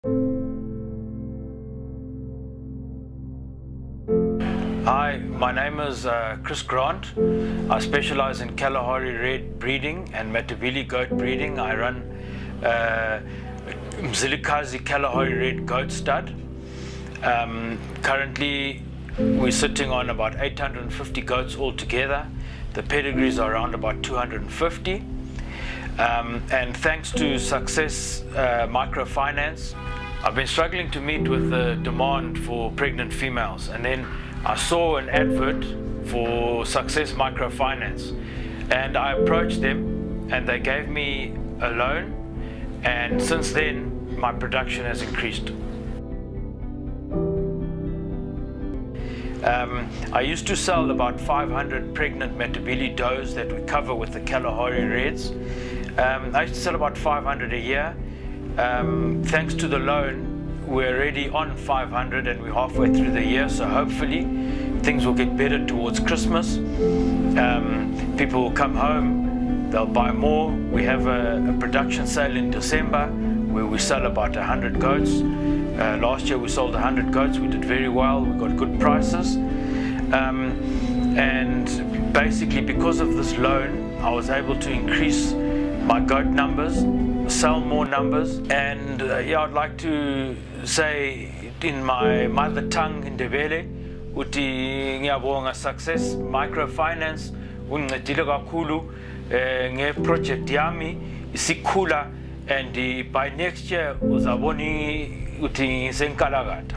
Hi, my name is Chris Grant. I specialize in Kalahari Red breeding and Matabele goat breeding. I run Mzilikazi Kalahari Red goat stud. Currently, we're sitting on about 850 goats altogether. The pedigrees are around about 250. And thanks to Success Microfinance, I've been struggling to meet with the demand for pregnant females. And then I saw an advert for Success Microfinance, and I approached them and they gave me a loan, and since then my production has increased. I used to sell about 500 pregnant Matabele does that we cover with the Kalahari Reds. I used to sell about 500 a year. Thanks to the loan, we're already on 500 and we're halfway through the year, so hopefully things will get better towards Christmas. People will come home, they'll buy more. We have a production sale in December where we sell about 100 goats. Last year we sold 100 goats, we did very well, we got good prices. And basically because of this loan, I was able to increase my goat numbers, sell more numbers, and I'd like to say in my mother tongue in Ndebele uthi ngiyabonga Success Microfinance ungincedile kakhulu ngeproject yami isikhula, and by next year uzabona uthi senkalakatha.